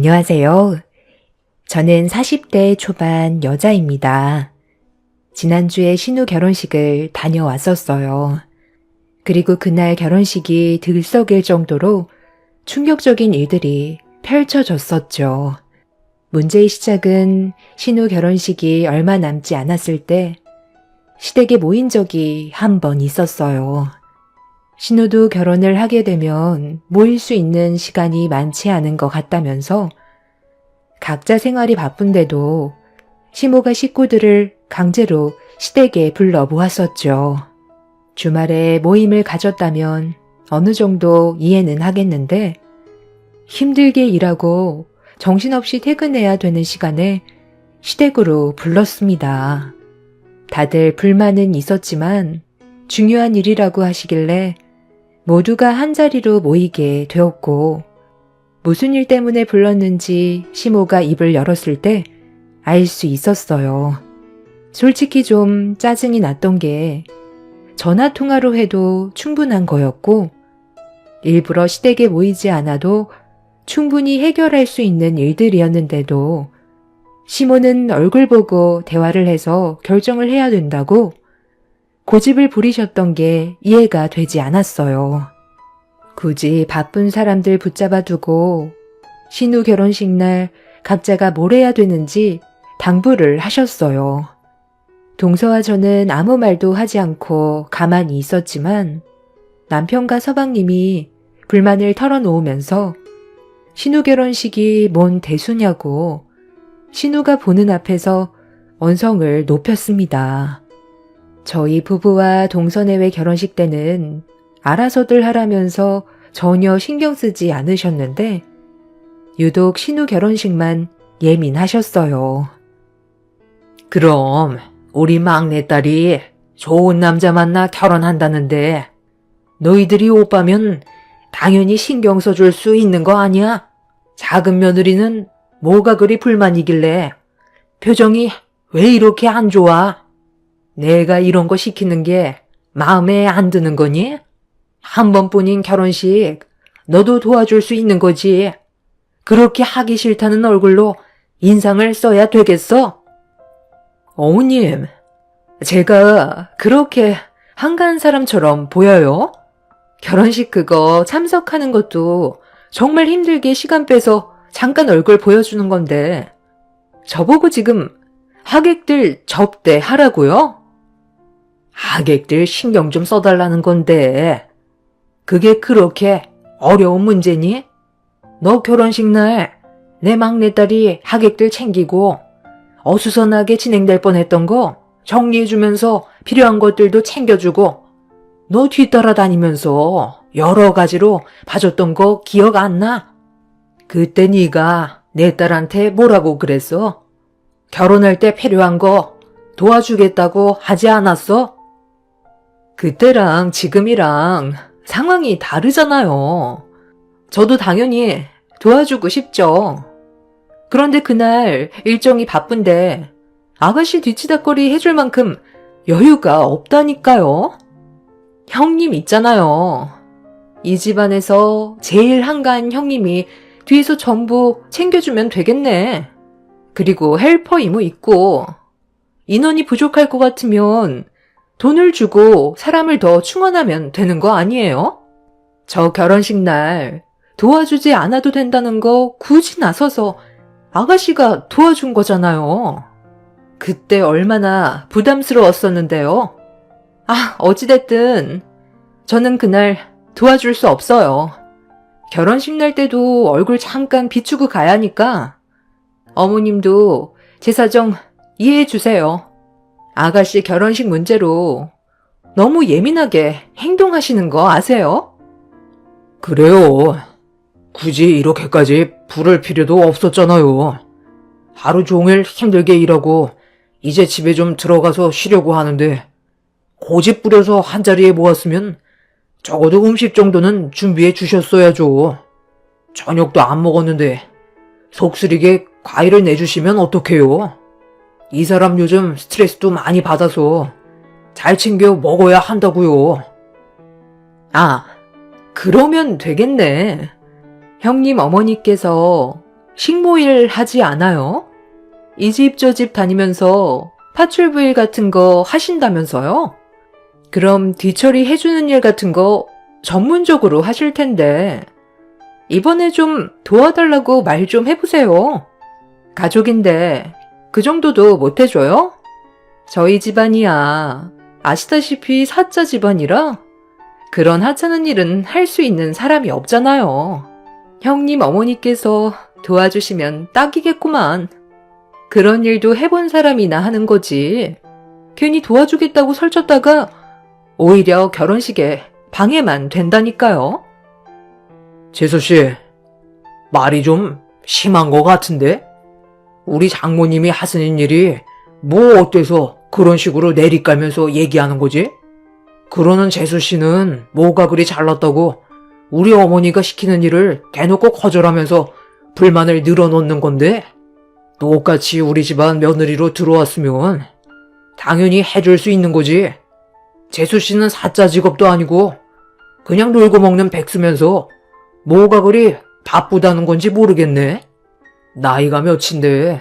안녕하세요. 저는 40대 초반 여자입니다. 지난주에 신우 결혼식을 다녀왔었어요. 그리고 그날 결혼식이 들썩일 정도로 충격적인 일들이 펼쳐졌었죠. 문제의 시작은 신우 결혼식이 얼마 남지 않았을 때 시댁에 모인 적이 한 번 있었어요. 신우도 결혼을 하게 되면 모일 수 있는 시간이 많지 않은 것 같다면서 각자 생활이 바쁜데도 시모가 식구들을 강제로 시댁에 불러 모았었죠. 주말에 모임을 가졌다면 어느 정도 이해는 하겠는데 힘들게 일하고 정신없이 퇴근해야 되는 시간에 시댁으로 불렀습니다. 다들 불만은 있었지만 중요한 일이라고 하시길래 모두가 한자리로 모이게 되었고 무슨 일 때문에 불렀는지 시모가 입을 열었을 때 알 수 있었어요. 솔직히 좀 짜증이 났던 게 전화 통화로 해도 충분한 거였고 일부러 시댁에 모이지 않아도 충분히 해결할 수 있는 일들이었는데도 시모는 얼굴 보고 대화를 해서 결정을 해야 된다고 고집을 부리셨던 게 이해가 되지 않았어요. 굳이 바쁜 사람들 붙잡아 두고 신우 결혼식 날 각자가 뭘 해야 되는지 당부를 하셨어요. 동서와 저는 아무 말도 하지 않고 가만히 있었지만 남편과 서방님이 불만을 털어놓으면서 신우 결혼식이 뭔 대수냐고 신우가 보는 앞에서 언성을 높였습니다. 저희 부부와 동서내외 결혼식 때는 알아서들 하라면서 전혀 신경 쓰지 않으셨는데 유독 신우 결혼식만 예민하셨어요. 그럼 우리 막내딸이 좋은 남자 만나 결혼한다는데 너희들이 오빠면 당연히 신경 써줄 수 있는 거 아니야? 작은 며느리는 뭐가 그리 불만이길래 표정이 왜 이렇게 안 좋아? 내가 이런 거 시키는 게 마음에 안 드는 거니? 한 번뿐인 결혼식 너도 도와줄 수 있는 거지. 그렇게 하기 싫다는 얼굴로 인상을 써야 되겠어? 어머님, 제가 그렇게 한가한 사람처럼 보여요? 결혼식 그거 참석하는 것도 정말 힘들게 시간 빼서 잠깐 얼굴 보여주는 건데 저보고 지금 하객들 접대하라고요? 하객들 신경 좀 써달라는 건데 그게 그렇게 어려운 문제니? 너 결혼식 날 내 막내딸이 하객들 챙기고 어수선하게 진행될 뻔했던 거 정리해주면서 필요한 것들도 챙겨주고 너 뒤따라 다니면서 여러 가지로 봐줬던 거 기억 안 나? 그때 네가 내 딸한테 뭐라고 그랬어? 결혼할 때 필요한 거 도와주겠다고 하지 않았어? 그때랑 지금이랑 상황이 다르잖아요. 저도 당연히 도와주고 싶죠. 그런데 그날 일정이 바쁜데 아가씨 뒤치다꺼리 해줄 만큼 여유가 없다니까요. 형님 있잖아요. 이 집안에서 제일 한가한 형님이 뒤에서 전부 챙겨주면 되겠네. 그리고 헬퍼 이모 있고 인원이 부족할 것 같으면 돈을 주고 사람을 더 충원하면 되는 거 아니에요? 저 결혼식 날 도와주지 않아도 된다는 거 굳이 나서서 아가씨가 도와준 거잖아요. 그때 얼마나 부담스러웠었는데요. 어찌됐든 저는 그날 도와줄 수 없어요. 결혼식 날 때도 얼굴 잠깐 비추고 가야 하니까 어머님도 제 사정 이해해 주세요. 아가씨 결혼식 문제로 너무 예민하게 행동하시는 거 아세요? 그래요. 굳이 이렇게까지 부를 필요도 없었잖아요. 하루 종일 힘들게 일하고 이제 집에 좀 들어가서 쉬려고 하는데 고집 부려서 한자리에 모았으면 적어도 음식 정도는 준비해 주셨어야죠. 저녁도 안 먹었는데 속쓰리게 과일을 내주시면 어떡해요? 이 사람 요즘 스트레스도 많이 받아서 잘 챙겨 먹어야 한다고요. 그러면 되겠네. 형님 어머니께서 식모일 하지 않아요? 이 집 저 집 다니면서 파출부 일 같은 거 하신다면서요? 그럼 뒤처리 해주는 일 같은 거 전문적으로 하실 텐데 이번에 좀 도와달라고 말 좀 해보세요. 가족인데 그 정도도 못 해줘요? 저희 집안이야 아시다시피 사자 집안이라 그런 하찮은 일은 할 수 있는 사람이 없잖아요. 형님 어머니께서 도와주시면 딱이겠구만. 그런 일도 해본 사람이나 하는 거지. 괜히 도와주겠다고 설쳤다가 오히려 결혼식에 방해만 된다니까요. 재수씨, 말이 좀 심한 것 같은데? 우리 장모님이 하시는 일이 뭐 어때서 그런 식으로 내리깔면서 얘기하는 거지? 그러는 재수씨는 뭐가 그리 잘났다고 우리 어머니가 시키는 일을 대놓고 거절하면서 불만을 늘어놓는 건데 똑같이 우리 집안 며느리로 들어왔으면 당연히 해줄 수 있는 거지. 재수씨는 사자 직업도 아니고 그냥 놀고 먹는 백수면서 뭐가 그리 바쁘다는 건지 모르겠네. 나이가 몇인데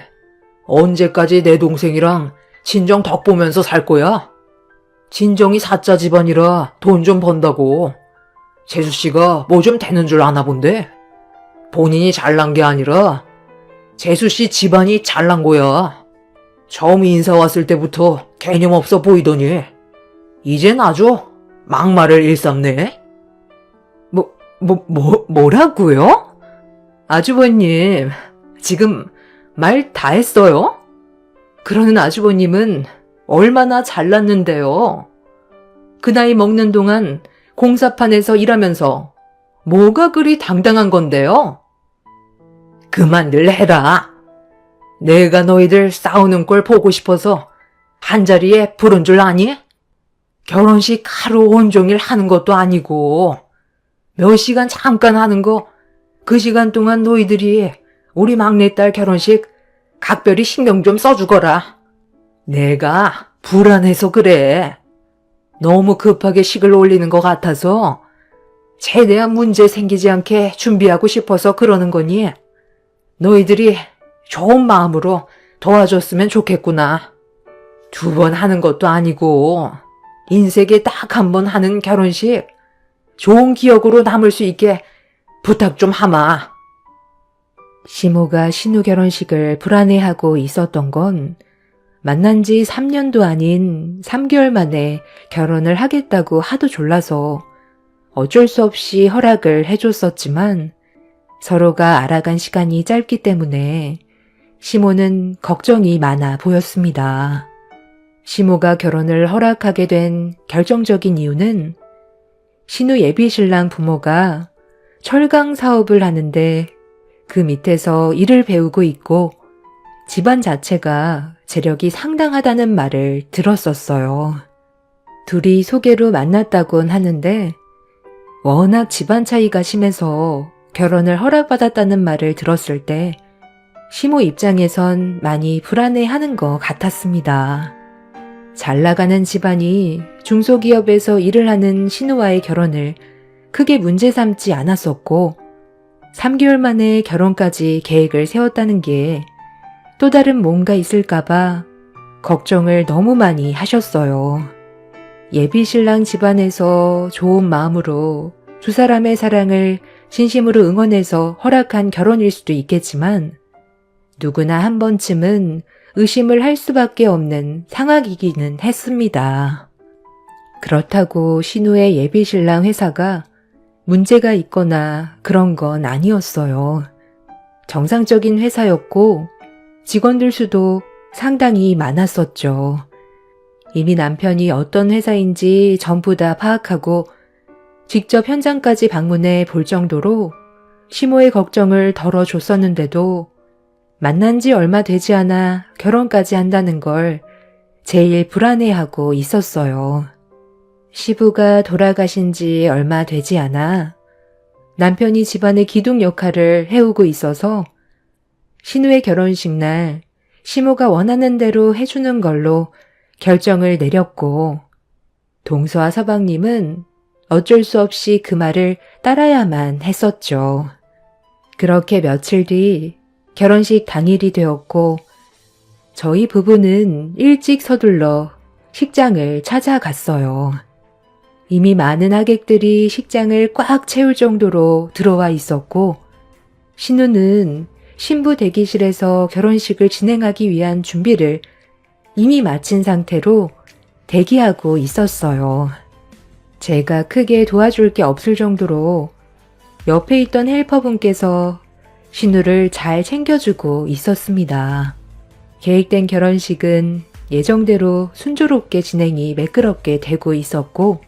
언제까지 내 동생이랑 친정 덕 보면서 살 거야? 친정이 사자 집안이라 돈 좀 번다고 재수씨가 뭐 좀 되는 줄 아나 본데 본인이 잘난 게 아니라 재수씨 집안이 잘난 거야. 처음 인사 왔을 때부터 개념 없어 보이더니 이젠 아주 막말을 일삼네. 뭐라고요? 아주버님, 지금 말 다 했어요? 그러는 아주버님은 얼마나 잘났는데요. 그 나이 먹는 동안 공사판에서 일하면서 뭐가 그리 당당한 건데요? 그만들 해라. 내가 너희들 싸우는 꼴 보고 싶어서 한자리에 부른 줄 아니? 결혼식 하루 온종일 하는 것도 아니고 몇 시간 잠깐 하는 거 그 시간 동안 너희들이 우리 막내딸 결혼식 각별히 신경 좀 써주거라. 내가 불안해서 그래. 너무 급하게 식을 올리는 것 같아서 최대한 문제 생기지 않게 준비하고 싶어서 그러는 거니 너희들이 좋은 마음으로 도와줬으면 좋겠구나. 2번 하는 것도 아니고 인생에 딱 1번 하는 결혼식 좋은 기억으로 남을 수 있게 부탁 좀 하마. 시모가 신우 결혼식을 불안해하고 있었던 건 만난 지 3년도 아닌 3개월 만에 결혼을 하겠다고 하도 졸라서 어쩔 수 없이 허락을 해줬었지만 서로가 알아간 시간이 짧기 때문에 시모는 걱정이 많아 보였습니다. 시모가 결혼을 허락하게 된 결정적인 이유는 신우 예비신랑 부모가 철강 사업을 하는데 그 밑에서 일을 배우고 있고 집안 자체가 재력이 상당하다는 말을 들었었어요. 둘이 소개로 만났다곤 하는데 워낙 집안 차이가 심해서 결혼을 허락받았다는 말을 들었을 때 시모 입장에선 많이 불안해하는 것 같았습니다. 잘 나가는 집안이 중소기업에서 일을 하는 신우와의 결혼을 크게 문제 삼지 않았었고 3개월 만에 결혼까지 계획을 세웠다는 게 또 다른 뭔가 있을까봐 걱정을 너무 많이 하셨어요. 예비신랑 집안에서 좋은 마음으로 2사람의 사랑을 진심으로 응원해서 허락한 결혼일 수도 있겠지만 누구나 한 번쯤은 의심을 할 수밖에 없는 상황이기는 했습니다. 그렇다고 신우의 예비신랑 회사가 문제가 있거나 그런 건 아니었어요. 정상적인 회사였고 직원들 수도 상당히 많았었죠. 이미 남편이 어떤 회사인지 전부 다 파악하고 직접 현장까지 방문해 볼 정도로 시모의 걱정을 덜어줬었는데도 만난 지 얼마 되지 않아 결혼까지 한다는 걸 제일 불안해하고 있었어요. 시부가 돌아가신 지 얼마 되지 않아 남편이 집안의 기둥 역할을 해오고 있어서 신우의 결혼식 날 시모가 원하는 대로 해주는 걸로 결정을 내렸고 동서와 서방님은 어쩔 수 없이 그 말을 따라야만 했었죠. 그렇게 며칠 뒤 결혼식 당일이 되었고 저희 부부는 일찍 서둘러 식장을 찾아갔어요. 이미 많은 하객들이 식장을 꽉 채울 정도로 들어와 있었고 신우는 신부 대기실에서 결혼식을 진행하기 위한 준비를 이미 마친 상태로 대기하고 있었어요. 제가 크게 도와줄 게 없을 정도로 옆에 있던 헬퍼분께서 신우를 잘 챙겨주고 있었습니다. 계획된 결혼식은 예정대로 순조롭게 진행이 매끄럽게 되고 있었고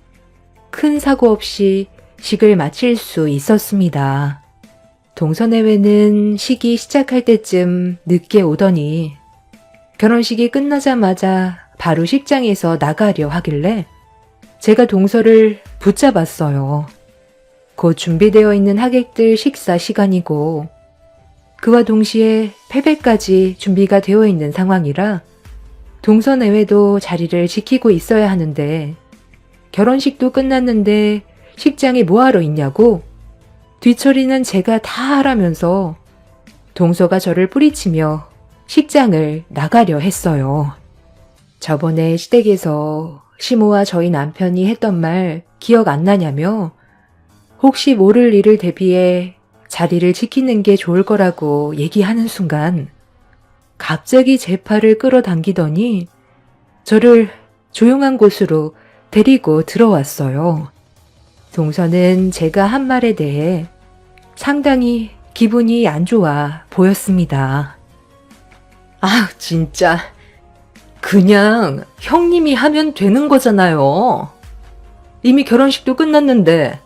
큰 사고 없이 식을 마칠 수 있었습니다. 동서내외는 식이 시작할 때쯤 늦게 오더니 결혼식이 끝나자마자 바로 식장에서 나가려 하길래 제가 동서를 붙잡았어요. 곧 준비되어 있는 하객들 식사 시간이고 그와 동시에 패배까지 준비가 되어 있는 상황이라 동서내외도 자리를 지키고 있어야 하는데 결혼식도 끝났는데 식장에 뭐하러 있냐고 뒤처리는 제가 다 하라면서 동서가 저를 뿌리치며 식장을 나가려 했어요. 저번에 시댁에서 시모와 저희 남편이 했던 말 기억 안 나냐며 혹시 모를 일을 대비해 자리를 지키는 게 좋을 거라고 얘기하는 순간 갑자기 제 팔을 끌어당기더니 저를 조용한 곳으로 데리고 들어왔어요. 동서는 제가 한 말에 대해 상당히 기분이 안 좋아 보였습니다. 아, 진짜. 그냥 형님이 하면 되는 거잖아요. 이미 결혼식도 끝났는데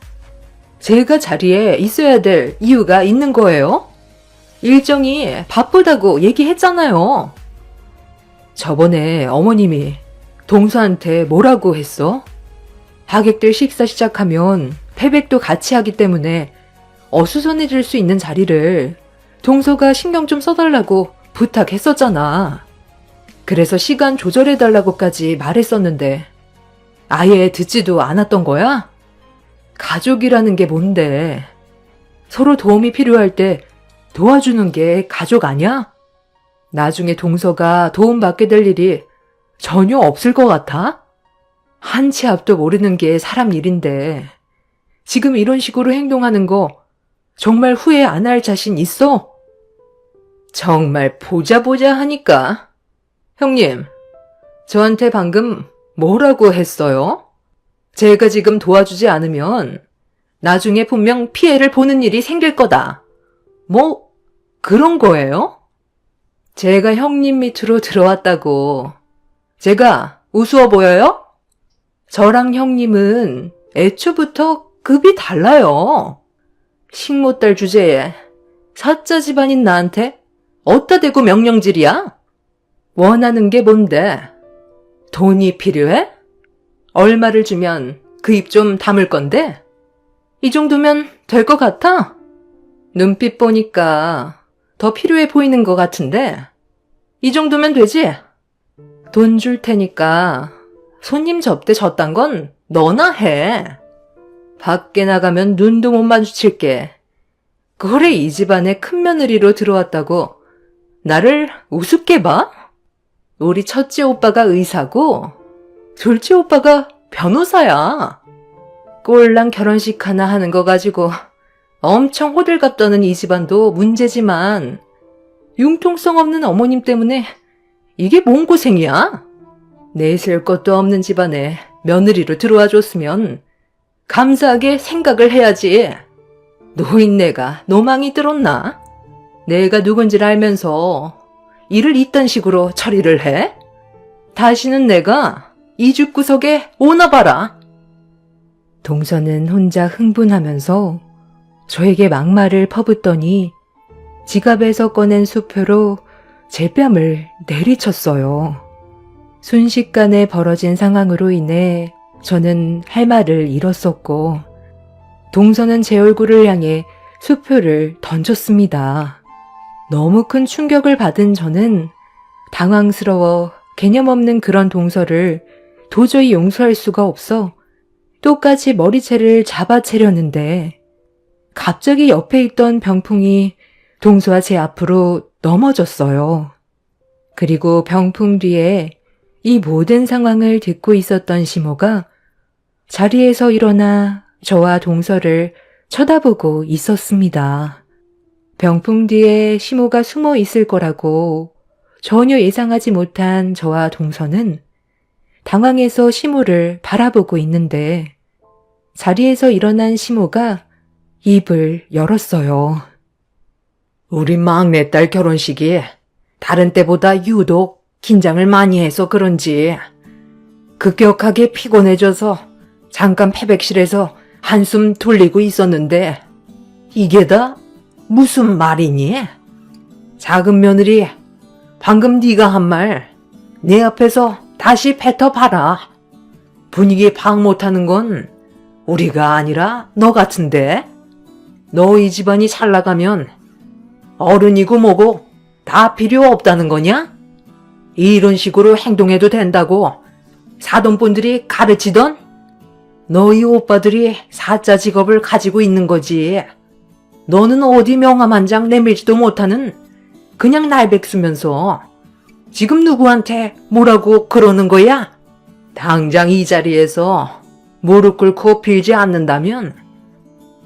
제가 자리에 있어야 될 이유가 있는 거예요? 일정이 바쁘다고 얘기했잖아요. 저번에 어머님이 동서한테 뭐라고 했어? 하객들 식사 시작하면 패백도 같이 하기 때문에 어수선해질 수 있는 자리를 동서가 신경 좀 써달라고 부탁했었잖아. 그래서 시간 조절해달라고까지 말했었는데 아예 듣지도 않았던 거야? 가족이라는 게 뭔데? 서로 도움이 필요할 때 도와주는 게 가족 아니야? 나중에 동서가 도움받게 될 일이 전혀 없을 것 같아? 한 치 앞도 모르는 게 사람 일인데 지금 이런 식으로 행동하는 거 정말 후회 안 할 자신 있어? 정말 보자 하니까. 형님, 저한테 방금 뭐라고 했어요? 제가 지금 도와주지 않으면 나중에 분명 피해를 보는 일이 생길 거다. 뭐 그런 거예요? 제가 형님 밑으로 들어왔다고 제가 우스워 보여요? 저랑 형님은 애초부터 급이 달라요. 식모딸 주제에 사자 집안인 나한테 어디다 대고 명령질이야? 원하는 게 뭔데? 돈이 필요해? 얼마를 주면 그 입 좀 다물 건데? 이 정도면 될 것 같아? 눈빛 보니까 더 필요해 보이는 것 같은데? 이 정도면 되지? 돈 줄 테니까 손님 접대 졌단 건 너나 해. 밖에 나가면 눈도 못 마주칠게. 그래 이 집안에 큰 며느리로 들어왔다고 나를 우습게 봐? 우리 첫째 오빠가 의사고 둘째 오빠가 변호사야. 꼴랑 결혼식 하나 하는 거 가지고 엄청 호들갑 떠는 이 집안도 문제지만 융통성 없는 어머님 때문에 이게 뭔 고생이야? 내세울 것도 없는 집안에 며느리로 들어와 줬으면 감사하게 생각을 해야지. 노인네가 노망이 들었나? 내가 누군지를 알면서 일을 이딴 식으로 처리를 해? 다시는 내가 이 집구석에 오나 봐라. 동서는 혼자 흥분하면서 저에게 막말을 퍼붓더니 지갑에서 꺼낸 수표로 제 뺨을 내리쳤어요. 순식간에 벌어진 상황으로 인해 저는 할 말을 잃었었고 동서는 제 얼굴을 향해 수표를 던졌습니다. 너무 큰 충격을 받은 저는 당황스러워 개념 없는 그런 동서를 도저히 용서할 수가 없어 똑같이 머리채를 잡아채려는데 갑자기 옆에 있던 병풍이 동서와 제 앞으로 넘어졌어요. 그리고 병풍 뒤에 이 모든 상황을 듣고 있었던 시모가 자리에서 일어나 저와 동서를 쳐다보고 있었습니다. 병풍 뒤에 시모가 숨어 있을 거라고 전혀 예상하지 못한 저와 동서는 당황해서 시모를 바라보고 있는데 자리에서 일어난 시모가 입을 열었어요. 우리 막내딸 결혼식이 다른 때보다 유독 긴장을 많이 해서 그런지 급격하게 피곤해져서 잠깐 패백실에서 한숨 돌리고 있었는데 이게 다 무슨 말이니? 작은 며느리, 방금 네가 한 말 내 앞에서 다시 뱉어봐라. 분위기 파악 못하는 건 우리가 아니라 너 같은데? 너희 집안이 잘 나가면 어른이고 뭐고 다 필요 없다는 거냐? 이런 식으로 행동해도 된다고 사돈분들이 가르치던? 너희 오빠들이 사자 직업을 가지고 있는 거지. 너는 어디 명함 한 장 내밀지도 못하는 그냥 날백수면서 지금 누구한테 뭐라고 그러는 거야? 당장 이 자리에서 무릎 꿇고 빌지 않는다면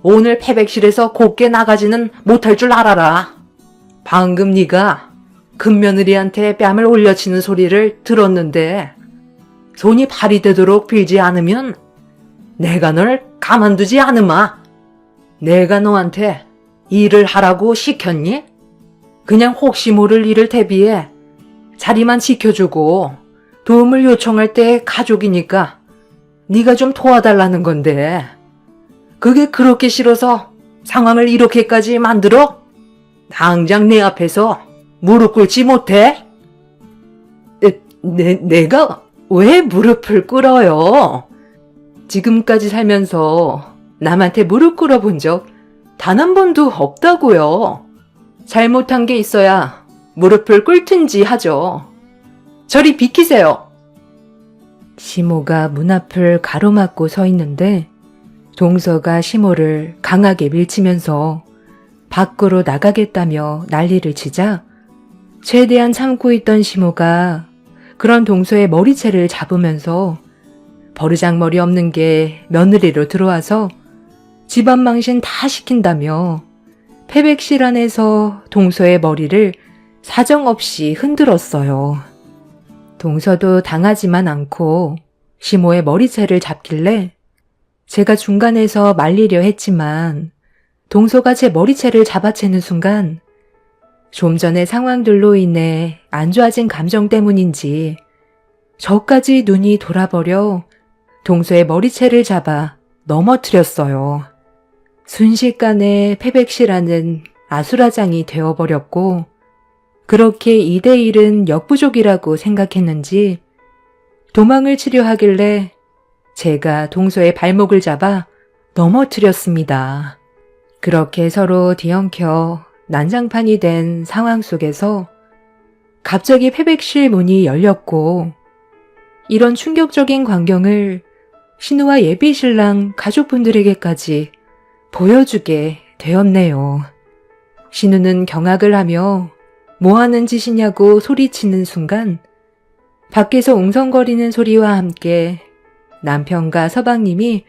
오늘 패백실에서 곱게 나가지는 못할 줄 알아라. 방금 네가 큰며느리한테 뺨을 올려치는 소리를 들었는데 손이 발이 되도록 빌지 않으면 내가 널 가만두지 않으마. 내가 너한테 일을 하라고 시켰니? 그냥 혹시 모를 일을 대비해 자리만 지켜주고 도움을 요청할 때 가족이니까 네가 좀 도와달라는 건데 그게 그렇게 싫어서 상황을 이렇게까지 만들어? 당장 내 앞에서 무릎 꿇지 못해? 내가 왜 무릎을 꿇어요? 지금까지 살면서 남한테 무릎 꿇어본 적 단 한 번도 없다고요. 잘못한 게 있어야 무릎을 꿇든지 하죠. 저리 비키세요. 시모가 문 앞을 가로막고 서 있는데 동서가 시모를 강하게 밀치면서 밖으로 나가겠다며 난리를 치자 최대한 참고 있던 시모가 그런 동서의 머리채를 잡으면서 버르장머리 없는 게 며느리로 들어와서 집안 망신 다 시킨다며 패백실 안에서 동서의 머리를 사정없이 흔들었어요. 동서도 당하지만 않고 시모의 머리채를 잡길래 제가 중간에서 말리려 했지만 동서가 제 머리채를 잡아채는 순간 좀 전의 상황들로 인해 안 좋아진 감정 때문인지 저까지 눈이 돌아버려 동서의 머리채를 잡아 넘어뜨렸어요. 순식간에 패백시라는 아수라장이 되어버렸고 그렇게 2대1은 역부족이라고 생각했는지 도망을 치려 하길래 제가 동서의 발목을 잡아 넘어뜨렸습니다. 그렇게 서로 뒤엉켜 난장판이 된 상황 속에서 갑자기 패백실 문이 열렸고 이런 충격적인 광경을 신우와 예비신랑 가족분들에게까지 보여주게 되었네요. 신우는 경악을 하며 뭐 하는 짓이냐고 소리치는 순간 밖에서 웅성거리는 소리와 함께 남편과 서방님이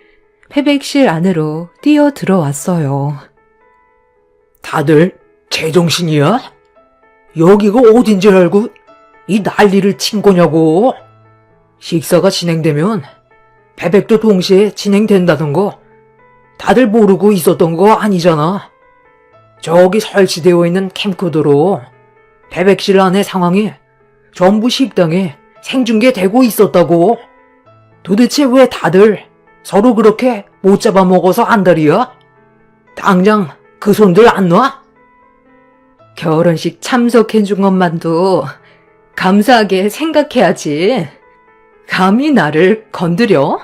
패백실 안으로 뛰어 들어왔어요. 다들 제정신이야? 여기가 어딘 줄 알고 이 난리를 친 거냐고. 식사가 진행되면 패백도 동시에 진행된다던 거 다들 모르고 있었던 거 아니잖아. 저기 설치되어 있는 캠코더로 패백실 안의 상황이 전부 식당에 생중계되고 있었다고. 도대체 왜 다들 서로 그렇게 못 잡아먹어서 안달이야? 당장 그 손들 안 놔? 결혼식 참석해준 것만도 감사하게 생각해야지. 감히 나를 건드려?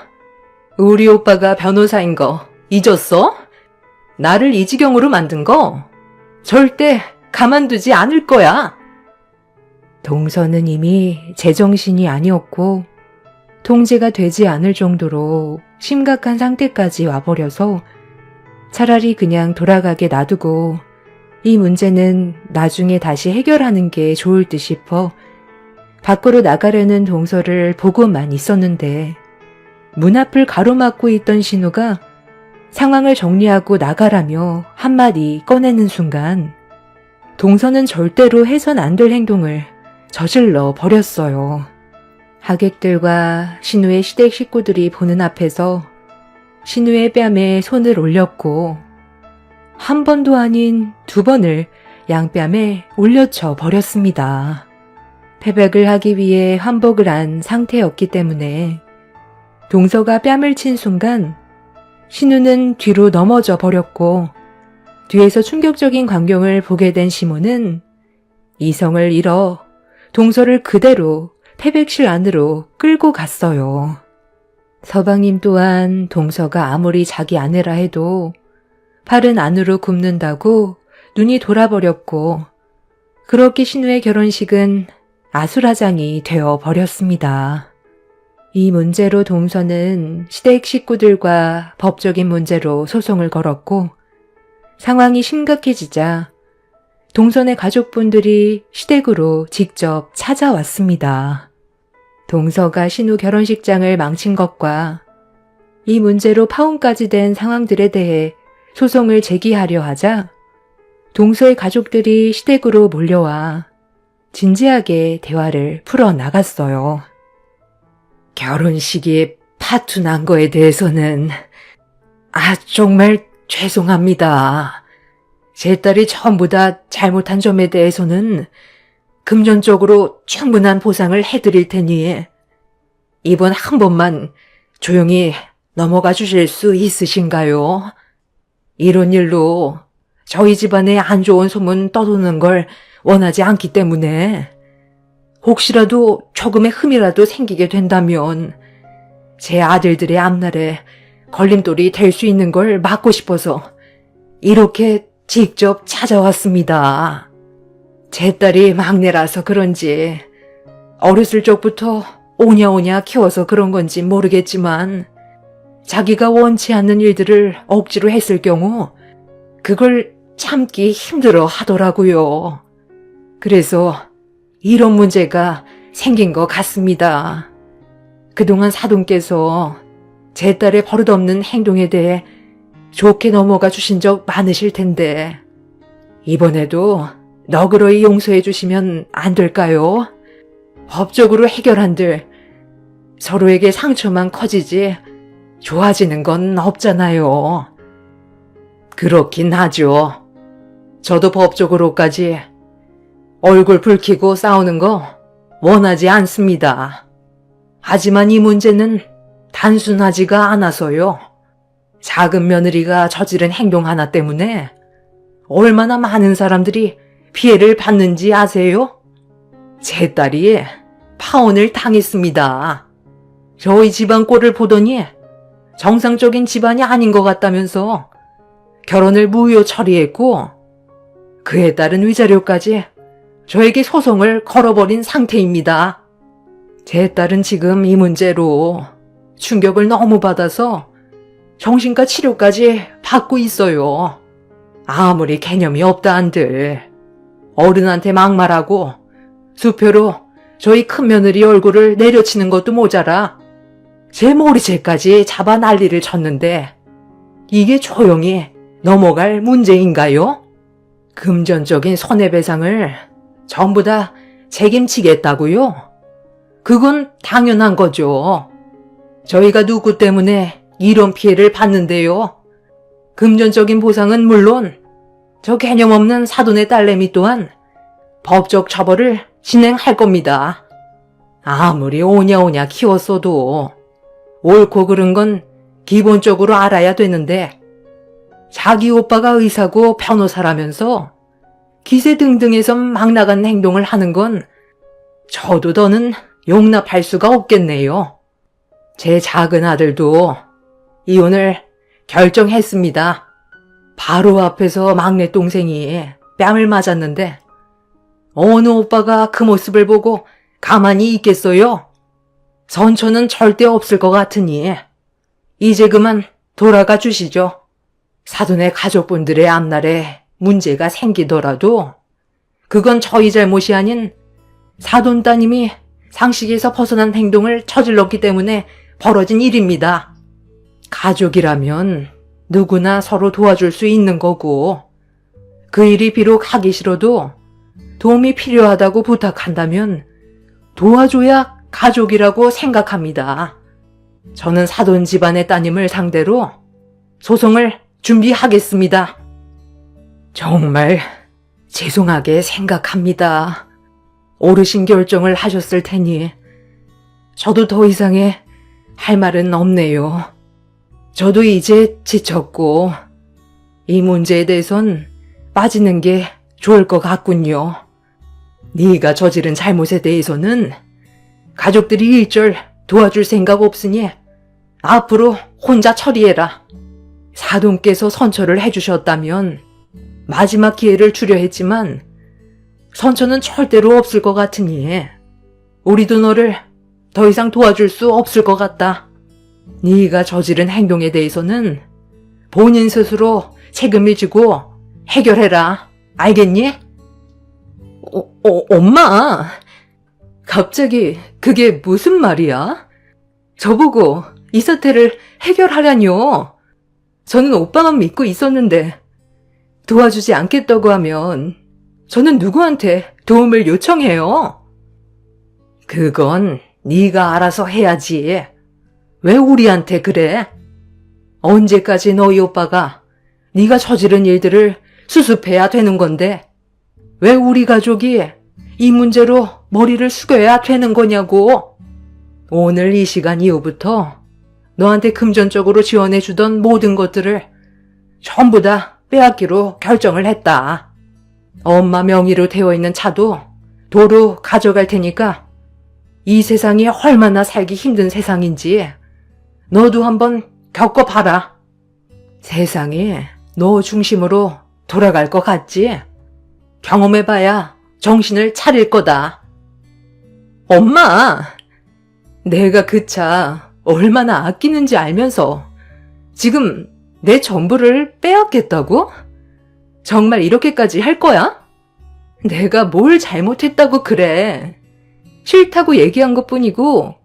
우리 오빠가 변호사인 거 잊었어? 나를 이 지경으로 만든 거 절대 가만두지 않을 거야. 동서는 이미 제정신이 아니었고 통제가 되지 않을 정도로 심각한 상태까지 와버려서 차라리 그냥 돌아가게 놔두고 이 문제는 나중에 다시 해결하는 게 좋을 듯 싶어 밖으로 나가려는 동서를 보고만 있었는데 문 앞을 가로막고 있던 신우가 상황을 정리하고 나가라며 한마디 꺼내는 순간 동서는 절대로 해선 안 될 행동을 저질러 버렸어요. 하객들과 신우의 시댁 식구들이 보는 앞에서 신우의 뺨에 손을 올렸고 한 번도 아닌 두 번을 양뺨에 올려쳐 버렸습니다. 패백을 하기 위해 환복을 한 상태였기 때문에 동서가 뺨을 친 순간 신우는 뒤로 넘어져 버렸고 뒤에서 충격적인 광경을 보게 된 시몬은 이성을 잃어 동서를 그대로 패백실 안으로 끌고 갔어요. 서방님 또한 동서가 아무리 자기 아내라 해도 팔은 안으로 굽는다고 눈이 돌아버렸고 그렇게 신우의 결혼식은 아수라장이 되어 버렸습니다. 이 문제로 동서는 시댁 식구들과 법적인 문제로 소송을 걸었고 상황이 심각해지자 동선의 가족분들이 시댁으로 직접 찾아왔습니다. 동서가 신우 결혼식장을 망친 것과 이 문제로 파혼까지 된 상황들에 대해 소송을 제기하려 하자 동서의 가족들이 시댁으로 몰려와 진지하게 대화를 풀어나갔어요. 결혼식이 파투 난 거에 대해서는 정말 죄송합니다. 제 딸이 전부 다 잘못한 점에 대해서는 금전적으로 충분한 보상을 해드릴 테니 이번 한 번만 조용히 넘어가 주실 수 있으신가요? 이런 일로 저희 집안에 안 좋은 소문 떠도는 걸 원하지 않기 때문에 혹시라도 조금의 흠이라도 생기게 된다면 제 아들들의 앞날에 걸림돌이 될 수 있는 걸 막고 싶어서 이렇게 직접 찾아왔습니다. 제 딸이 막내라서 그런지 어렸을 적부터 오냐오냐 키워서 그런 건지 모르겠지만 자기가 원치 않는 일들을 억지로 했을 경우 그걸 참기 힘들어 하더라고요. 그래서 이런 문제가 생긴 것 같습니다. 그동안 사돈께서 제 딸의 버릇없는 행동에 대해 좋게 넘어가 주신 적 많으실 텐데 이번에도 너그러이 용서해 주시면 안 될까요? 법적으로 해결한들 서로에게 상처만 커지지 좋아지는 건 없잖아요. 그렇긴 하죠. 저도 법적으로까지 얼굴 붉히고 싸우는 거 원하지 않습니다. 하지만 이 문제는 단순하지가 않아서요. 작은 며느리가 저지른 행동 하나 때문에 얼마나 많은 사람들이 피해를 받는지 아세요? 제 딸이 파혼을 당했습니다. 저희 집안 꼴을 보더니 정상적인 집안이 아닌 것 같다면서 결혼을 무효 처리했고 그에 따른 위자료까지 저에게 소송을 걸어버린 상태입니다. 제 딸은 지금 이 문제로 충격을 너무 받아서 정신과 치료까지 받고 있어요. 아무리 개념이 없다 한들 어른한테 막말하고 수표로 저희 큰며느리 얼굴을 내려치는 것도 모자라 제 머리채까지 잡아 난리를 쳤는데 이게 조용히 넘어갈 문제인가요? 금전적인 손해배상을 전부 다 책임지겠다고요? 그건 당연한 거죠. 저희가 누구 때문에 이런 피해를 받는데요. 금전적인 보상은 물론 저 개념 없는 사돈의 딸내미 또한 법적 처벌을 진행할 겁니다. 아무리 오냐오냐 키웠어도 옳고 그른 건 기본적으로 알아야 되는데 자기 오빠가 의사고 변호사라면서 기세등등해서 막 나간 행동을 하는 건 저도 더는 용납할 수가 없겠네요. 제 작은 아들도 이혼을 결정했습니다. 바로 앞에서 막내 동생이 뺨을 맞았는데 어느 오빠가 그 모습을 보고 가만히 있겠어요? 선처는 절대 없을 것 같으니 이제 그만 돌아가 주시죠. 사돈의 가족분들의 앞날에 문제가 생기더라도 그건 저희 잘못이 아닌 사돈 따님이 상식에서 벗어난 행동을 저질렀기 때문에 벌어진 일입니다. 가족이라면 누구나 서로 도와줄 수 있는 거고, 그 일이 비록 하기 싫어도 도움이 필요하다고 부탁한다면 도와줘야 가족이라고 생각합니다. 저는 사돈 집안의 따님을 상대로 소송을 준비하겠습니다. 정말 죄송하게 생각합니다. 어르신 결정을 하셨을 테니 저도 더 이상의 할 말은 없네요. 저도 이제 지쳤고 이 문제에 대해선 빠지는 게 좋을 것 같군요. 네가 저지른 잘못에 대해서는 가족들이 일절 도와줄 생각 없으니 앞으로 혼자 처리해라. 사돈께서 선처를 해주셨다면 마지막 기회를 주려 했지만 선처는 절대로 없을 것 같으니 우리도 너를 더 이상 도와줄 수 없을 것 같다. 네가 저지른 행동에 대해서는 본인 스스로 책임을 지고 해결해라. 알겠니? 엄마! 갑자기 그게 무슨 말이야? 저보고 이 사태를 해결하라뇨. 저는 오빠만 믿고 있었는데 도와주지 않겠다고 하면 저는 누구한테 도움을 요청해요? 그건 네가 알아서 해야지. 왜 우리한테 그래? 언제까지 너희 오빠가 네가 저지른 일들을 수습해야 되는 건데 왜 우리 가족이 이 문제로 머리를 숙여야 되는 거냐고. 오늘 이 시간 이후부터 너한테 금전적으로 지원해주던 모든 것들을 전부 다 빼앗기로 결정을 했다. 엄마 명의로 되어 있는 차도 도로 가져갈 테니까 이 세상이 얼마나 살기 힘든 세상인지 너도 한번 겪어봐라. 세상이 너 중심으로 돌아갈 것 같지? 경험해봐야 정신을 차릴 거다. 엄마! 내가 그 차 얼마나 아끼는지 알면서 지금 내 전부를 빼앗겠다고? 정말 이렇게까지 할 거야? 내가 뭘 잘못했다고 그래. 싫다고 얘기한 것뿐이고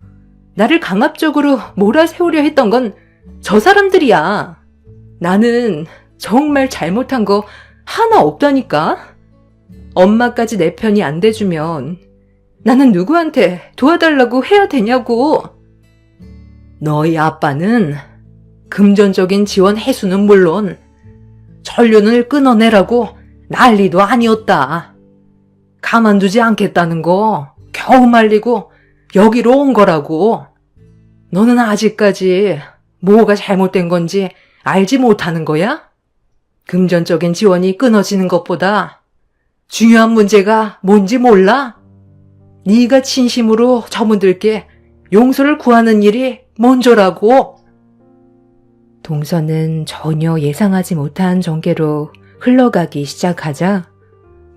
나를 강압적으로 몰아세우려 했던 건 저 사람들이야. 나는 정말 잘못한 거 하나 없다니까? 엄마까지 내 편이 안 돼주면 나는 누구한테 도와달라고 해야 되냐고. 너희 아빠는 금전적인 지원 해수는 물론 전륜을 끊어내라고 난리도 아니었다. 가만두지 않겠다는 거 겨우 말리고 여기로 온 거라고. 너는 아직까지 뭐가 잘못된 건지 알지 못하는 거야? 금전적인 지원이 끊어지는 것보다 중요한 문제가 뭔지 몰라? 네가 진심으로 저분들께 용서를 구하는 일이 먼저라고. 동서는 전혀 예상하지 못한 전개로 흘러가기 시작하자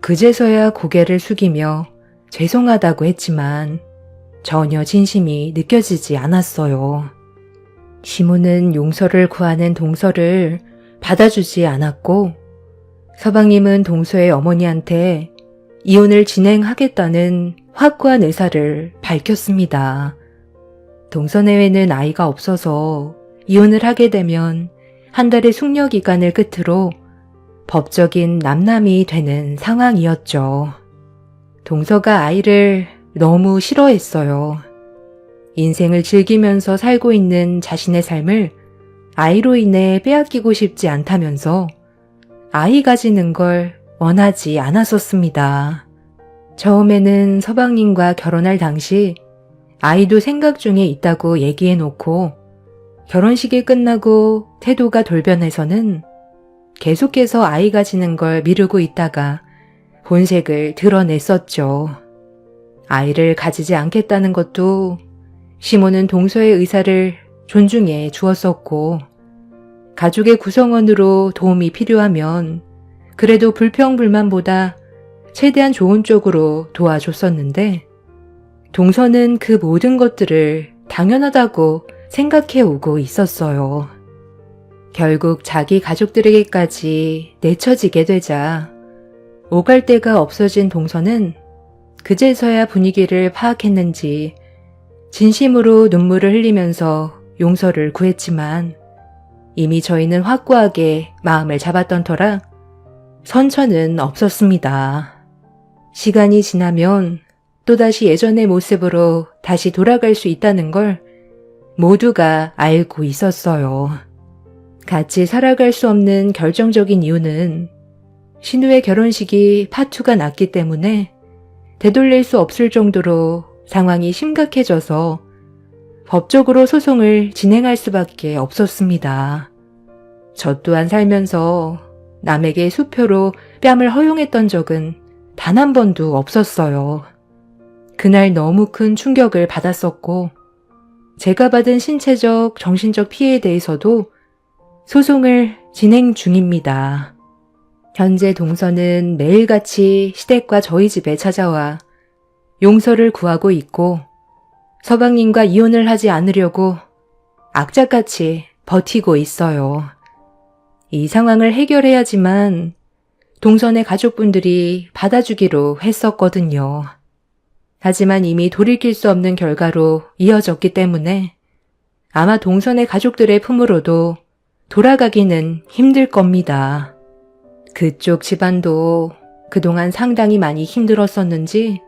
그제서야 고개를 숙이며 죄송하다고 했지만 전혀 진심이 느껴지지 않았어요. 시모는 용서를 구하는 동서를 받아주지 않았고 서방님은 동서의 어머니한테 이혼을 진행하겠다는 확고한 의사를 밝혔습니다. 동서 내외는 아이가 없어서 이혼을 하게 되면 한 달의 숙려 기간을 끝으로 법적인 남남이 되는 상황이었죠. 동서가 아이를 너무 싫어했어요. 인생을 즐기면서 살고 있는 자신의 삶을 아이로 인해 빼앗기고 싶지 않다면서 아이 가지는 걸 원하지 않았었습니다. 처음에는 서방님과 결혼할 당시 아이도 생각 중에 있다고 얘기해놓고 결혼식이 끝나고 태도가 돌변해서는 계속해서 아이 가지는 걸 미루고 있다가 본색을 드러냈었죠. 아이를 가지지 않겠다는 것도 시모는 동서의 의사를 존중해 주었었고 가족의 구성원으로 도움이 필요하면 그래도 불평불만보다 최대한 좋은 쪽으로 도와줬었는데 동서는 그 모든 것들을 당연하다고 생각해 오고 있었어요. 결국 자기 가족들에게까지 내쳐지게 되자 오갈 데가 없어진 동서는 그제서야 분위기를 파악했는지 진심으로 눈물을 흘리면서 용서를 구했지만 이미 저희는 확고하게 마음을 잡았던 터라 선처는 없었습니다. 시간이 지나면 또다시 예전의 모습으로 다시 돌아갈 수 있다는 걸 모두가 알고 있었어요. 같이 살아갈 수 없는 결정적인 이유는 신우의 결혼식이 파투가 났기 때문에 되돌릴 수 없을 정도로 상황이 심각해져서 법적으로 소송을 진행할 수밖에 없었습니다. 저 또한 살면서 남에게 수표로 뺨을 허용했던 적은 단 한 번도 없었어요. 그날 너무 큰 충격을 받았었고 제가 받은 신체적, 정신적 피해에 대해서도 소송을 진행 중입니다. 현재 동서는 매일같이 시댁과 저희 집에 찾아와 용서를 구하고 있고 서방님과 이혼을 하지 않으려고 악착같이 버티고 있어요. 이 상황을 해결해야지만 동선의 가족분들이 받아주기로 했었거든요. 하지만 이미 돌이킬 수 없는 결과로 이어졌기 때문에 아마 동선의 가족들의 품으로도 돌아가기는 힘들 겁니다. 그쪽 집안도 그동안 상당히 많이 힘들었었는지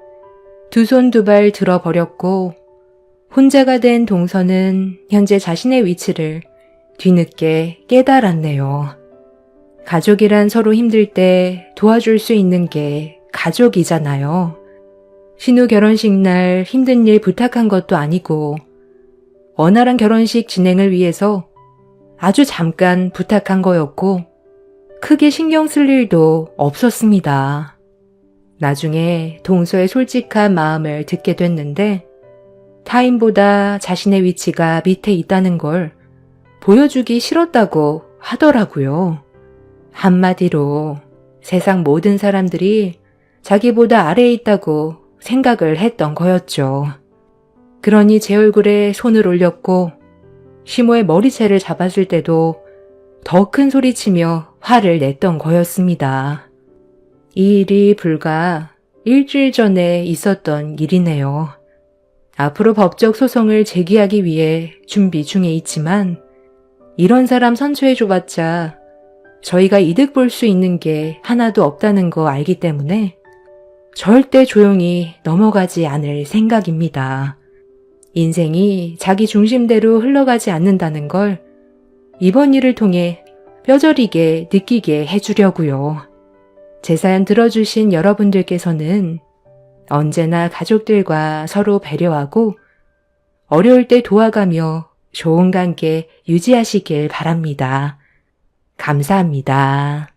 두 손 두 발 들어버렸고 혼자가 된 동서는 현재 자신의 위치를 뒤늦게 깨달았네요. 가족이란 서로 힘들 때 도와줄 수 있는 게 가족이잖아요. 신우 결혼식 날 힘든 일 부탁한 것도 아니고 원활한 결혼식 진행을 위해서 아주 잠깐 부탁한 거였고 크게 신경 쓸 일도 없었습니다. 나중에 동서의 솔직한 마음을 듣게 됐는데 타인보다 자신의 위치가 밑에 있다는 걸 보여주기 싫었다고 하더라고요. 한마디로 세상 모든 사람들이 자기보다 아래에 있다고 생각을 했던 거였죠. 그러니 제 얼굴에 손을 올렸고 시모의 머리채를 잡았을 때도 더 큰 소리치며 화를 냈던 거였습니다. 이 일이 불과 일주일 전에 있었던 일이네요. 앞으로 법적 소송을 제기하기 위해 준비 중에 있지만 이런 사람 선처해줘봤자 저희가 이득 볼 수 있는 게 하나도 없다는 거 알기 때문에 절대 조용히 넘어가지 않을 생각입니다. 인생이 자기 중심대로 흘러가지 않는다는 걸 이번 일을 통해 뼈저리게 느끼게 해주려고요. 제 사연 들어주신 여러분들께서는 언제나 가족들과 서로 배려하고 어려울 때 도와가며 좋은 관계 유지하시길 바랍니다. 감사합니다.